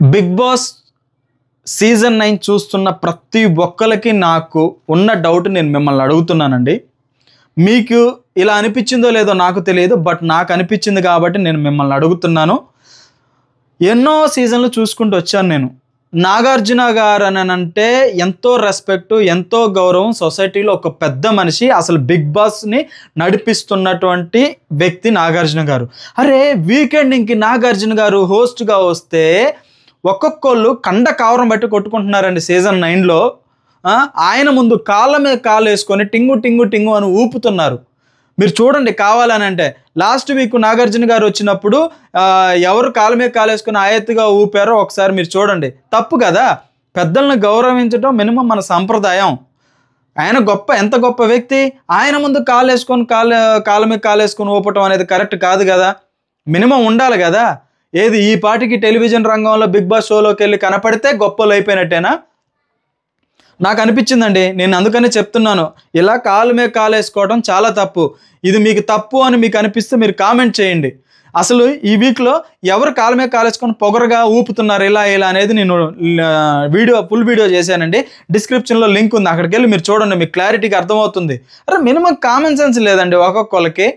Big boss season 9 చూస్తున్న ప్రతి ఒక్కరికి నాకు ఉన్న డౌట్ నేను మిమ్మల్ని అడుగుతున్నానండి. మీకు ఇలా అనిపించిందో లేదో నాకు తెలియదు, బట్ నాకు అనిపించింది కాబట్టి నేను మిమ్మల్ని అడుగుతున్నాను. ఎన్నో సీజన్లు చూసుకుంటూ వచ్చాను నేను. నాగార్జున గారు అని అంటే ఎంతో రెస్పెక్ట్, ఎంతో గౌరవం, సొసైటీలో ఒక పెద్ద మనిషి, అసలు బిగ్ బాస్ని నడిపిస్తున్నటువంటి వ్యక్తి నాగార్జున గారు. అరే వీకెండింగ్కి నాగార్జున గారు హోస్ట్గా వస్తే ఒక్కొక్కళ్ళు కండ కావరం బట్టి కొట్టుకుంటున్నారండి. సీజన్ 9లో ఆయన ముందు కాళ్ళ మీద కాళ్ళు వేసుకొని టింగు టింగు టింగు అని ఊపుతున్నారు. మీరు చూడండి కావాలని అంటే. లాస్ట్ వీక్ నాగార్జున గారు వచ్చినప్పుడు ఎవరు కాళ్ళ మీద కాలు వేసుకొని ఆయత్తుగా ఊపారో ఒకసారి మీరు చూడండి. తప్పు కదా, పెద్దలను గౌరవించడం మినిమం మన సంప్రదాయం. ఆయన ఎంత గొప్ప వ్యక్తి, ఆయన ముందు కాళ్ళు వేసుకొని కాళ్ళ మీద కాలు వేసుకొని ఊపటం అనేది కరెక్ట్ కాదు కదా. మినిమం ఉండాలి కదా. ఏది ఈ పాటికి టెలివిజన్ రంగంలో బిగ్ బాస్ షోలోకి వెళ్ళి కనపడితే గొప్పలు అయిపోయినట్టేనా? నాకు అనిపించిందండి. నేను అందుకనే చెప్తున్నాను, ఇలా కాలు మీద కాలు వేసుకోవడం చాలా తప్పు. ఇది మీకు తప్పు అని మీకు అనిపిస్తే మీరు కామెంట్ చేయండి. అసలు ఈ వీక్లో ఎవరు కాలు మీద కాలు వేసుకొని పొగరగా ఊపుతున్నారు ఇలా అనేది నేను ఫుల్ వీడియో చేశానండి. డిస్క్రిప్షన్లో లింక్ ఉంది, అక్కడికి వెళ్ళి మీరు చూడండి, మీకు క్లారిటీగా అర్థమవుతుంది. అరే మినిమం కామన్ సెన్స్ లేదండి ఒక్కొక్కరికి.